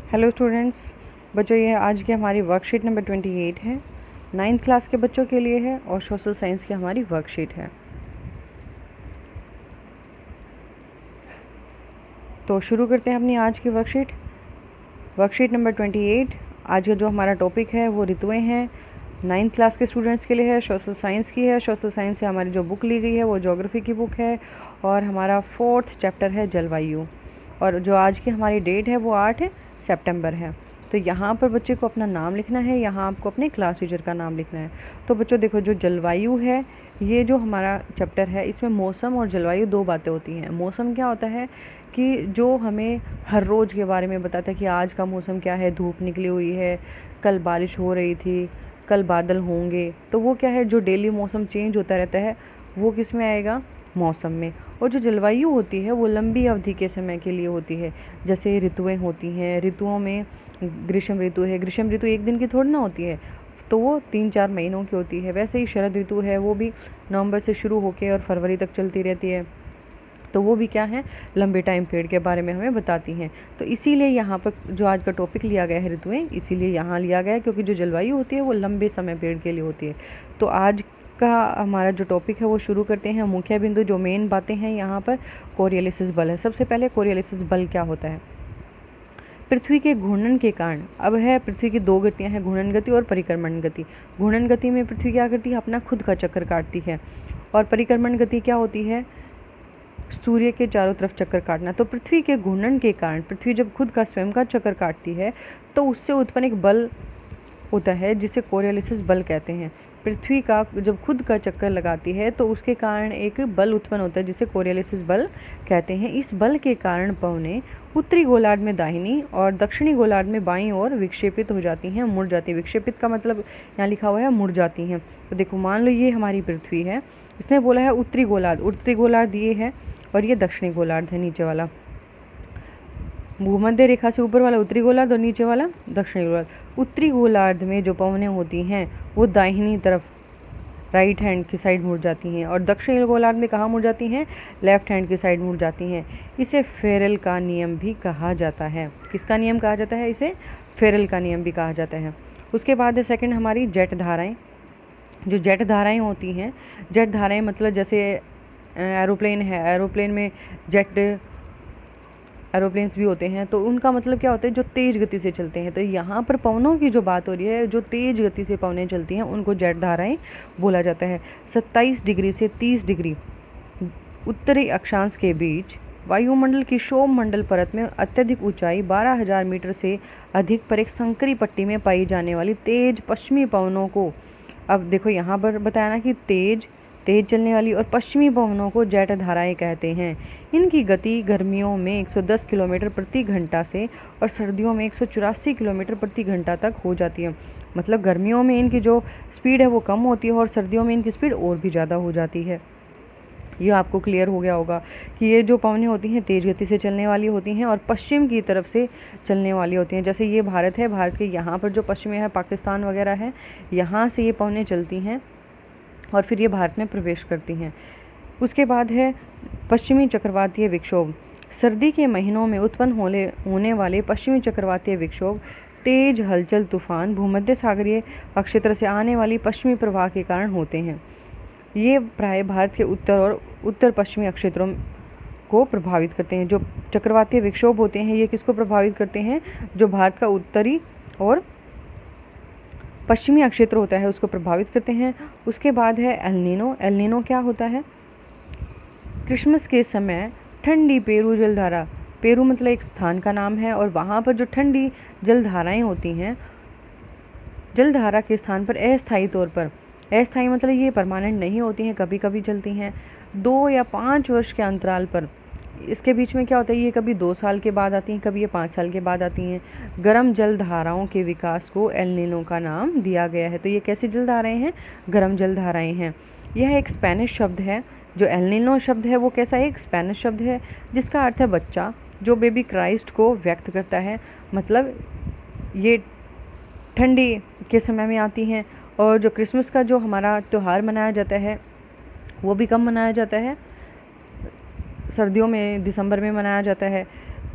Hello students, बच्चों ये आज की हमारी वर्कशीट नंबर 28 है। 9th क्लास के बच्चों के लिए है और सोशल साइंस की हमारी वर्कशीट है। तो शुरू करते हैं अपनी आज की वर्कशीट नंबर 28। आज का जो हमारा टॉपिक है वो ऋतुएं हैं। 9th क्लास के स्टूडेंट्स के लिए है, सोशल साइंस की है। सोशल साइंस से हमारी जो बुक ली गई है वो ज्योग्राफी की बुक है और हमारा 4th चैप्टर है जलवायु। और जो आज की हमारी डेट है वो 8 सितंबर है। तो यहाँ पर बच्चे को अपना नाम लिखना है, यहाँ आपको अपने क्लास टीचर का नाम लिखना है। तो बच्चों देखो, जो जलवायु है ये जो हमारा चैप्टर है इसमें मौसम और जलवायु दो बातें होती हैं। मौसम क्या होता है कि जो हमें हर रोज़ के बारे में बताता है कि आज का मौसम क्या है, धूप निकली हुई है, कल बारिश हो रही थी, कल बादल होंगे। तो वो क्या है, जो डेली मौसम चेंज होता रहता है वो किस में आएगा, मौसम में। और जो जलवायु होती है वो लंबी अवधि के समय के लिए होती है। जैसे ऋतुएं होती हैं, ऋतुओं में ग्रीष्म ऋतु है, ग्रीष्म ऋतु एक दिन की थोड़ी ना होती है, तो वो 3-4 महीनों की होती है। वैसे ही शरद ऋतु है, वो भी नवंबर से शुरू होकर और फरवरी तक चलती रहती है। तो वो भी क्या है, लंबे टाइम पीरियड के बारे में हमें बताती हैं। तो इसीलिए यहाँ पर जो आज का टॉपिक लिया गया है ऋतुएं, इसीलिए यहाँ लिया गया है क्योंकि जो जलवायु होती है वो लंबे समय पीरियड के लिए होती है। तो आज का हमारा जो टॉपिक है वो शुरू करते हैं। मुख्य बिंदु जो मेन बातें हैं यहाँ पर, कोरियोलिसिस बल है। सबसे पहले कोरियोलिसिस बल क्या होता है। पृथ्वी के घूर्णन के कारण, अब है पृथ्वी की दो गतियां हैं, घूर्णन गति और परिक्रमण गति। घूर्णन गति में पृथ्वी क्या करती है, अपना खुद का चक्कर काटती है। और परिक्रमण गति क्या होती है, सूर्य के चारों तरफ चक्कर काटना। तो पृथ्वी के घूर्णन के कारण पृथ्वी जब खुद का स्वयं का चक्कर काटती है तो उससे उत्पन्न एक बल होता है जिसे कोरियोलिसिस बल कहते हैं। पृथ्वी का जब खुद का चक्कर लगाती है तो उसके कारण एक बल उत्पन्न होता है जिसे कोरियोलिसिस बल कहते हैं। इस बल के कारण पवनें उत्तरी गोलार्ध में दाहिनी और दक्षिणी गोलार्ध में बाईं ओर विक्षेपित हो जाती हैं, मुड़ जाती हैं। विक्षेपित का मतलब यहाँ लिखा हुआ है मुड़ जाती हैं। तो देखो, मान लो ये हमारी पृथ्वी है, इसने बोला है उत्तरी गोलार्ध ये है और ये दक्षिणी गोलार्ध है, नीचे वाला। भूमध्य रेखा से ऊपर वाला उत्तरी गोलार्ध और नीचे वाला दक्षिणी गोलार्ध। उत्तरी गोलार्ध में जो पवनें होती हैं वो दाहिनी तरफ, राइट हैंड की साइड मुड़ जाती हैं, और दक्षिणी गोलार्ध में कहाँ मुड़ जाती हैं, लेफ्ट हैंड की साइड मुड़ जाती हैं। इसे फेरेल का नियम भी कहा जाता है। किसका नियम कहा जाता है, इसे फेरेल का नियम भी कहा जाता है। उसके बाद है सेकंड हमारी जेट धाराएं। जो जेट धाराएं होती हैं, जेट धाराएं मतलब जैसे एरोप्लेन है, एरोप्लेन में जेट एरोप्लेन्स भी होते हैं, तो उनका मतलब क्या होता है, जो तेज़ गति से चलते हैं। तो यहाँ पर पवनों की जो बात हो रही है, जो तेज़ गति से पवनें चलती हैं उनको जेट धाराएं बोला जाता है। 27 डिग्री से 30 डिग्री उत्तरी अक्षांश के बीच वायुमंडल की क्षोभ मंडल परत में अत्यधिक ऊंचाई 12,000 मीटर से अधिक पर एक संकरी पट्टी में पाई जाने वाली तेज पश्चिमी पवनों को, अब देखो यहाँ पर बताया ना कि तेज चलने वाली और पश्चिमी पवनों को जेट धाराएं कहते हैं। इनकी गति गर्मियों में 110 किलोमीटर प्रति घंटा से और सर्दियों में 184 किलोमीटर प्रति घंटा तक हो जाती है। मतलब गर्मियों में इनकी जो स्पीड है वो कम होती है और सर्दियों में इनकी स्पीड और भी ज़्यादा हो जाती है। ये आपको क्लियर हो गया होगा कि ये जो पवनें होती हैं तेज़ गति से चलने वाली होती हैं और पश्चिम की तरफ से चलने वाली होती हैं। जैसे ये भारत है, भारत के यहाँ पर जो पश्चिम है, पाकिस्तान वगैरह है, यहाँ से ये पवनें चलती हैं और फिर ये भारत में प्रवेश करती हैं। उसके बाद है पश्चिमी चक्रवातीय विक्षोभ। सर्दी के महीनों में उत्पन्न होने वाले पश्चिमी चक्रवातीय विक्षोभ तेज हलचल तूफान भूमध्य सागरीय क्षेत्र से आने वाली पश्चिमी प्रवाह के कारण होते हैं। ये प्राय भारत के उत्तर और उत्तर पश्चिमी क्षेत्रों को प्रभावित करते हैं। जो चक्रवातीय विक्षोभ होते हैं ये किसको प्रभावित करते हैं, जो भारत का उत्तरी और पश्चिमी क्षेत्र होता है उसको प्रभावित करते हैं। उसके बाद है एल नीनो क्या होता है, क्रिसमस के समय ठंडी पेरू जलधारा, पेरू मतलब एक स्थान का नाम है, और वहाँ पर जो ठंडी जलधाराएं होती हैं, जलधारा के स्थान पर अस्थायी तौर पर, अस्थायी मतलब ये परमानेंट नहीं होती हैं, कभी कभी चलती हैं 2 या 5 वर्ष के अंतराल पर। इसके बीच में क्या होता है, ये कभी 2 साल के बाद आती हैं, कभी ये 5 साल के बाद आती हैं। गर्म जल धाराओं के विकास को एल नीनो का नाम दिया गया है। तो ये कैसी जल धाराएं हैं, गर्म जल धाराएं हैं। यह एक स्पेनिश शब्द है। जो एल नीनो शब्द है वो कैसा है, एक स्पेनिश शब्द है जिसका अर्थ है बच्चा, जो बेबी क्राइस्ट को व्यक्त करता है। मतलब ये ठंडी के समय में आती हैं। और जो क्रिसमस का जो हमारा त्यौहार मनाया जाता है वो भी कब मनाया जाता है, सर्दियों में, दिसंबर में मनाया जाता है।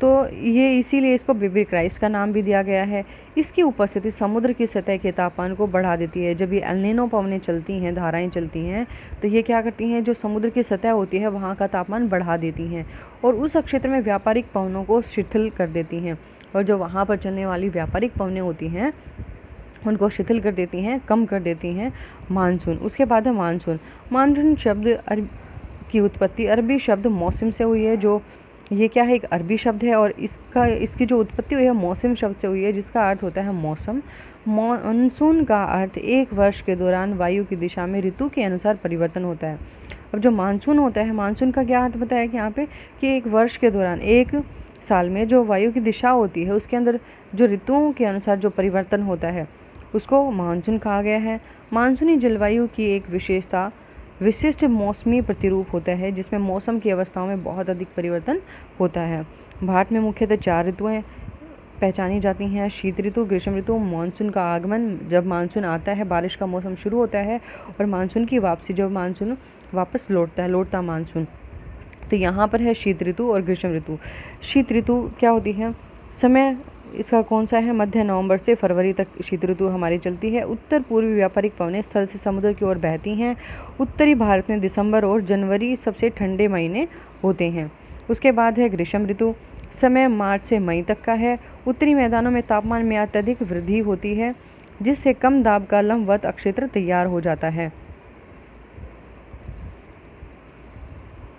तो ये इसीलिए इसको बेबी क्राइस्ट का नाम भी दिया गया है। इसकी उपस्थिति समुद्र की सतह के तापमान को बढ़ा देती है। जब ये एल नीनो पवनें चलती हैं, धाराएं चलती हैं, तो ये क्या करती हैं, जो समुद्र की सतह होती है वहाँ का तापमान बढ़ा देती हैं और उस क्षेत्र में व्यापारिक पवनों को शिथिल कर देती हैं। और जो वहाँ पर चलने वाली व्यापारिक पवनें होती हैं उनको शिथिल कर देती हैं, कम कर देती हैं मानसून। उसके बाद है मानसून। मानसून शब्द की उत्पत्ति अरबी शब्द मौसम से हुई है। जो ये क्या है, एक अरबी शब्द है और इसकी जो उत्पत्ति हुई है मौसम शब्द से हुई है, जिसका अर्थ होता है मौसम। मानसून का अर्थ एक वर्ष के दौरान वायु की दिशा में ऋतु के अनुसार परिवर्तन होता है। अब जो मानसून होता है, मानसून का क्या अर्थ बताया कि यहाँ पे कि एक वर्ष के दौरान, एक साल में जो वायु की दिशा होती है उसके अंदर जो ऋतुओं के अनुसार जो परिवर्तन होता है उसको मानसून कहा गया है। मानसूनी जलवायु की एक विशेषता विशिष्ट मौसमी प्रतिरूप होता है, जिसमें मौसम की अवस्थाओं में बहुत अधिक परिवर्तन होता है। भारत में मुख्यतः 4 ऋतुएं पहचानी जाती हैं: शीत ऋतु, ग्रीष्म ऋतु, मानसून का आगमन, जब मानसून आता है, बारिश का मौसम शुरू होता है, और मानसून की वापसी, जब मानसून वापस लौटता मानसून। तो यहाँ पर है शीत ऋतु और ग्रीष्म ऋतु। शीत ऋतु क्या होती है, समय इसका कौन सा है, मध्य नवंबर से फरवरी तक शीत ऋतु हमारी चलती है। उत्तर पूर्वी व्यापारिक पवनें स्थल से समुद्र की ओर बहती हैं। उत्तरी भारत में दिसंबर और जनवरी सबसे ठंडे महीने होते हैं। उसके बाद है ग्रीष्म ऋतु। समय मार्च से मई तक का है। उत्तरी मैदानों में तापमान में अत्यधिक वृद्धि होती है, जिससे कम दाब का लंबवत अक्षेत्र तैयार हो जाता है।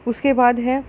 उसके बाद है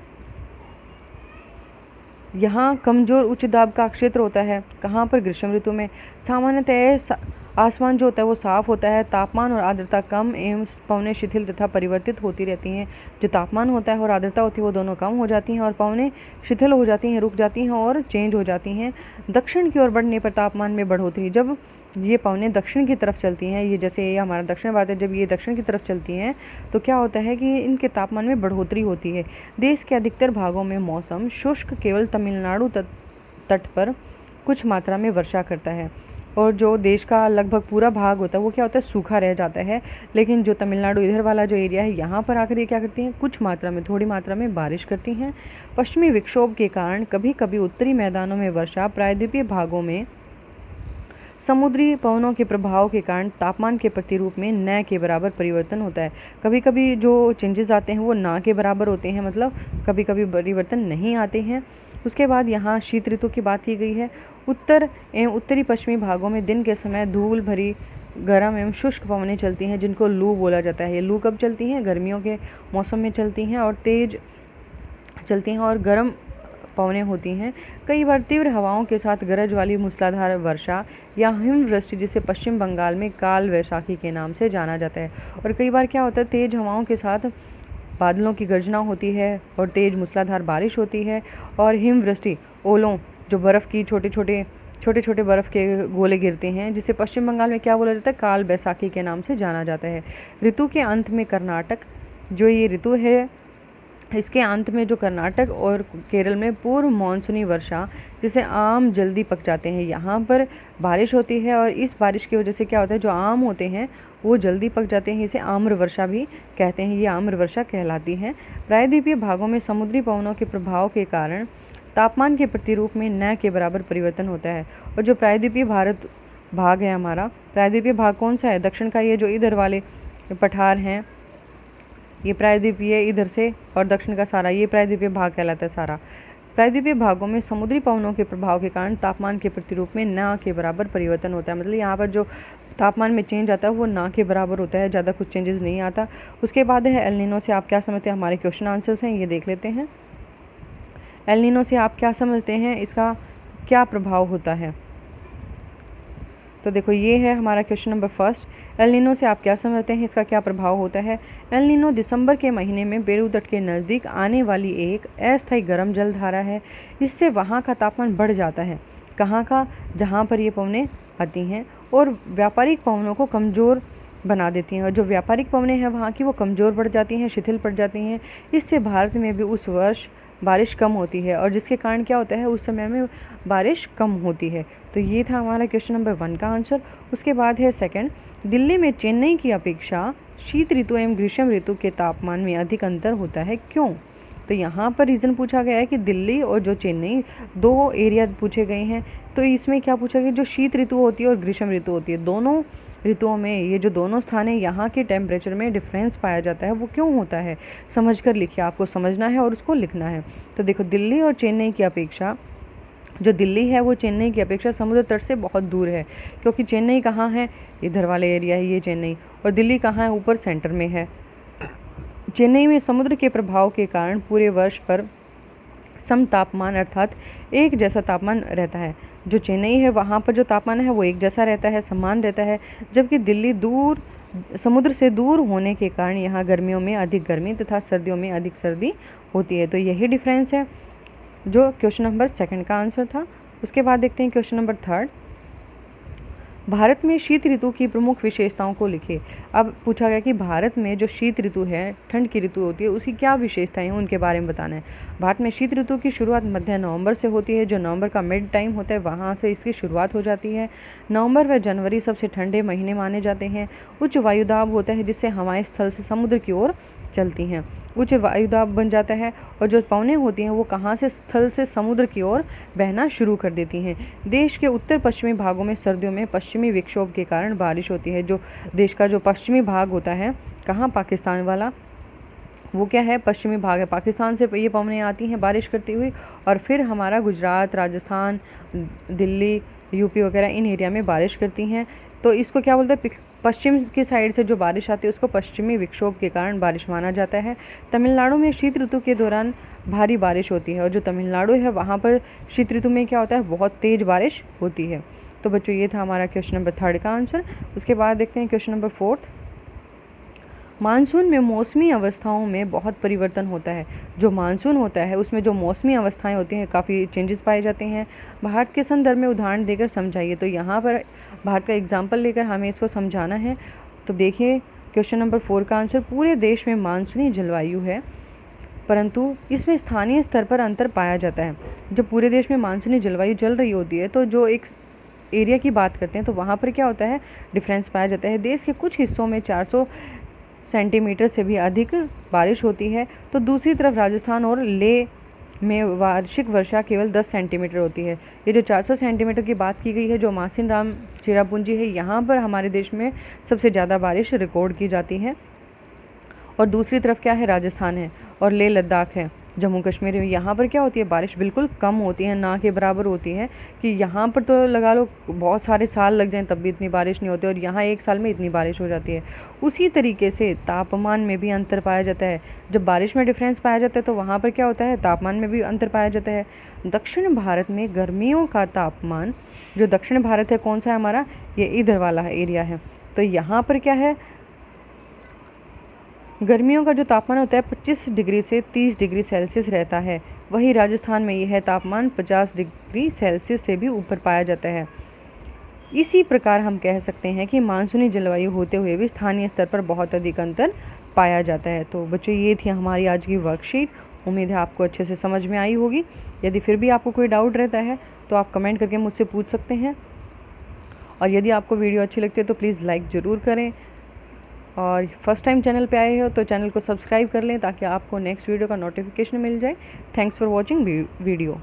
यहाँ कमज़ोर उच्च दाब का क्षेत्र होता है। कहाँ पर, ग्रीष्म ऋतु में। सामान्यतः आसमान जो होता है वो साफ होता है, तापमान और आर्द्रता कम एवं पवनें शिथिल तथा परिवर्तित होती रहती हैं। जो तापमान होता है और आर्द्रता होती है वो दोनों कम हो जाती हैं और पवनें शिथिल हो जाती हैं, रुक जाती हैं और चेंज हो जाती हैं। दक्षिण की ओर बढ़ने पर तापमान में बढ़ोतरी। जब ये पवनें दक्षिण की तरफ चलती हैं, ये जैसे ये हमारा दक्षिण भारत है, जब ये दक्षिण की तरफ चलती हैं तो क्या होता है कि इनके तापमान में बढ़ोतरी होती है। देश के अधिकतर भागों में मौसम शुष्क, केवल तमिलनाडु तट पर कुछ मात्रा में वर्षा करता है और जो देश का लगभग पूरा भाग होता है वो क्या होता है, सूखा रह जाता है। लेकिन जो तमिलनाडु इधर वाला जो एरिया है, यहाँ पर आकर ये क्या करती हैं, कुछ मात्रा में, थोड़ी मात्रा में बारिश करती हैं। पश्चिमी विक्षोभ के कारण कभी कभी उत्तरी मैदानों में वर्षा, प्रायद्वीपीय भागों में समुद्री पवनों के प्रभाव के कारण तापमान के प्रतिरूप में न के बराबर परिवर्तन होता है। कभी कभी जो चेंजेस आते हैं वो ना के बराबर होते हैं, मतलब कभी कभी परिवर्तन नहीं आते हैं। उसके बाद यहाँ शीत ऋतु की बात की गई है। उत्तर एवं उत्तरी पश्चिमी भागों में दिन के समय धूल भरी गर्म एवं शुष्क पवनें चलती हैं, जिनको लू बोला जाता है। ये लू कब चलती हैं, गर्मियों के मौसम में चलती हैं और तेज चलती हैं और गर्म पवनें होती हैं। कई बार तीव्र हवाओं के साथ गरज वाली मूसलाधार वर्षा या हिमवृष्टि, जिसे पश्चिम बंगाल में काल वैशाखी के नाम से जाना जाता है। और कई बार क्या होता है, तेज हवाओं के साथ बादलों की गर्जना होती है और तेज मूसलाधार बारिश होती है। और हिमवृष्टि, ओलों, जो बर्फ़ की छोटे छोटे बर्फ़ के गोले गिरते हैं, जिसे पश्चिम बंगाल में क्या बोला जाता है, काल बैसाखी के नाम से जाना जाता है। ऋतु के अंत में कर्नाटक, जो ये ऋतु है, इसके अंत में जो कर्नाटक और केरल में पूर्व मानसूनी वर्षा, जिसे आम जल्दी पक जाते हैं, यहाँ पर बारिश होती है और इस बारिश की वजह से क्या होता है, जो आम होते हैं वो जल्दी पक जाते हैं। इसे आम्र वर्षा भी कहते हैं, ये आम्र वर्षा कहलाती है। प्रायद्वीपीय भागों में समुद्री पवनों के प्रभाव के कारण तापमान के प्रतिरूप में न के बराबर परिवर्तन होता है। और जो प्रायद्वीपीय भारत भाग है हमारा, प्रायद्वीपीय भाग कौन सा है, दक्षिण का, ये जो इधर वाले पठार हैं ये प्रायद्वीपीय इधर से, और दक्षिण का सारा ये प्रायद्वीपीय भाग कहलाता है सारा। प्रायद्वीपीय भागों में समुद्री पवनों के प्रभाव के कारण तापमान के प्रतिरूप में न के बराबर परिवर्तन होता है। मतलब यहाँ पर जो तापमान में चेंज आता है वो ना के बराबर होता है, ज़्यादा कुछ चेंजेस नहीं आता। उसके बाद है एल नीनो से आप क्या समझते हैं, हमारे क्वेश्चन आंसर्स हैं, ये देख लेते हैं। एल नीनो से आप क्या समझते हैं, इसका क्या प्रभाव होता है। तो देखो ये है हमारा question number first. El Nino से आप क्या समझते हैं, इसका क्या प्रभाव होता है। एल नीनो दिसंबर के महीने में पेरू तट के नज़दीक आने वाली एक अस्थायी गर्म जलधारा है। इससे वहाँ का तापमान बढ़ जाता है। कहाँ का, जहाँ पर ये पवनें आती हैं, और व्यापारिक पवनों को कमज़ोर बना देती हैं। और जो व्यापारिक पवनें हैं वहाँ की वो कमज़ोर पड़ जाती हैं, शिथिल पड़ जाती हैं। इससे भारत में भी उस वर्ष बारिश कम होती है और जिसके कारण क्या होता है, उस समय में बारिश कम होती है। तो ये था हमारा क्वेश्चन नंबर 1 का आंसर। उसके बाद है सेकंड, दिल्ली में चेन्नई की अपेक्षा शीत ऋतु एवं ग्रीष्म ऋतु के तापमान में अधिक अंतर होता है, क्यों। तो यहाँ पर रीज़न पूछा गया है कि दिल्ली और जो चेन्नई 2 एरिया पूछे गए हैं। तो इसमें क्या पूछा गया, जो शीत ऋतु होती है और ग्रीष्म ऋतु होती है, दोनों ऋतुओं में ये जो दोनों स्थान है यहाँ के टेम्परेचर में डिफरेंस पाया जाता है, वो क्यों होता है समझ कर लिखिए। आपको समझना है और उसको लिखना है। तो देखो, दिल्ली और चेन्नई की अपेक्षा, जो दिल्ली है वो चेन्नई की अपेक्षा समुद्र तट से बहुत दूर है, क्योंकि चेन्नई कहाँ है, इधर वाले एरिया है ये चेन्नई, और दिल्ली कहाँ है, ऊपर सेंटर में है। चेन्नई में समुद्र के प्रभाव के कारण पूरे वर्ष पर सम तापमान अर्थात एक जैसा तापमान रहता है। जो चेन्नई है वहाँ पर जो तापमान है वो एक जैसा रहता है, समान रहता है, जबकि दिल्ली दूर, समुद्र से दूर होने के कारण यहाँ गर्मियों में अधिक गर्मी तथा सर्दियों में अधिक सर्दी होती है। तो यही डिफरेंस है जो क्वेश्चन नंबर 2 का आंसर था। उसके बाद देखते हैं क्वेश्चन नंबर 3। भारत में शीत ऋतु की प्रमुख विशेषताओं को लिखिए। अब पूछा गया कि भारत में जो शीत ऋतु है, ठंड की ऋतु होती है, उसकी क्या विशेषताएं हैं, उनके बारे में बताना है। भारत में शीत ऋतु की शुरुआत मध्य नवंबर से होती है, जो नवंबर का मिड टाइम होता है वहाँ से इसकी शुरुआत हो जाती है। नवंबर व जनवरी सबसे ठंडे महीने माने जाते हैं। उच्च वायुदाब होता है जिससे हवाएं स्थल से समुद्र की ओर चलती हैं, उच्च वायुदाब बन जाता है, और जो पवनें होती हैं वो कहाँ से, स्थल से समुद्र की ओर बहना शुरू कर देती हैं। देश के उत्तर पश्चिमी भागों में सर्दियों में पश्चिमी विक्षोभ के कारण बारिश होती है। जो देश का जो पश्चिमी भाग होता है, कहाँ, पाकिस्तान वाला, वो क्या है, पश्चिमी भाग है, पाकिस्तान से ये पवनें आती हैं बारिश करती हुई, और फिर हमारा गुजरात, राजस्थान, दिल्ली, यूपी वगैरह इन एरिया में बारिश करती हैं। तो इसको क्या बोलते हैं, पश्चिम की साइड से जो बारिश आती है उसको पश्चिमी विक्षोभ के कारण बारिश माना जाता है। तमिलनाडु में शीत ऋतु के दौरान भारी बारिश होती है, और जो तमिलनाडु है वहाँ पर शीत ऋतु में क्या होता है, बहुत तेज़ बारिश होती है। तो बच्चों ये था हमारा क्वेश्चन नंबर 3 का आंसर। उसके बाद देखते हैं क्वेश्चन नंबर 4। मानसून में मौसमी अवस्थाओं में बहुत परिवर्तन होता है। जो मानसून होता है उसमें जो मौसमी अवस्थाएं होती हैं काफ़ी चेंजेस पाए जाते हैं। भारत के संदर्भ में उदाहरण देकर समझाइए। तो यहाँ पर भारत का एग्जाम्पल लेकर हमें इसको समझाना है। तो देखिए क्वेश्चन नंबर 4 का आंसर, पूरे देश में मानसूनी जलवायु है, परंतु इसमें स्थानीय स्तर पर अंतर पाया जाता है। जब पूरे देश में मानसूनी जलवायु चल रही होती है तो जो एक एरिया की बात करते हैं तो वहाँ पर क्या होता है, डिफरेंस पाया जाता है। देश के कुछ हिस्सों में 400 सेंटीमीटर से भी अधिक बारिश होती है, तो दूसरी तरफ राजस्थान और लेह में वार्षिक वर्षा केवल 10 सेंटीमीटर होती है। ये जो 400 सेंटीमीटर की बात की गई है, जो मासिन राम चेरापूंजी है, यहाँ पर हमारे देश में सबसे ज़्यादा बारिश रिकॉर्ड की जाती है। और दूसरी तरफ क्या है, राजस्थान है, और लेह लद्दाख है, जम्मू कश्मीर में। यहाँ पर क्या होती है, बारिश बिल्कुल कम होती है, ना के बराबर होती है, कि यहाँ पर तो लगा लो बहुत सारे साल लग जाएं तब भी इतनी बारिश नहीं होती, और यहाँ एक साल में इतनी बारिश हो जाती है। उसी तरीके से तापमान में भी अंतर पाया जाता है। जब बारिश में डिफरेंस पाया जाता है तो वहाँ पर क्या होता है, तापमान में भी अंतर पाया जाता है। दक्षिण भारत में गर्मियों का तापमान, जो दक्षिण भारत है कौन सा है हमारा, ये इधर वाला एरिया है, तो यहाँ पर क्या है, गर्मियों का जो तापमान होता है 25 डिग्री से 30 डिग्री सेल्सियस रहता है। वहीं राजस्थान में यह तापमान 50 डिग्री सेल्सियस से भी ऊपर पाया जाता है। इसी प्रकार हम कह सकते हैं कि मानसूनी जलवायु होते हुए भी स्थानीय स्तर पर बहुत अधिक अंतर पाया जाता है। तो बच्चों ये थी हमारी आज की वर्कशीट। उम्मीद है आपको अच्छे से समझ में आई होगी। यदि फिर भी आपको कोई डाउट रहता है तो आप कमेंट करके मुझसे पूछ सकते हैं, और यदि आपको वीडियो अच्छी लगती है तो प्लीज़ लाइक ज़रूर करें, और फर्स्ट टाइम चैनल पे आए हो तो चैनल को सब्सक्राइब कर लें ताकि आपको नेक्स्ट वीडियो का नोटिफिकेशन मिल जाए। Thanks for watching video.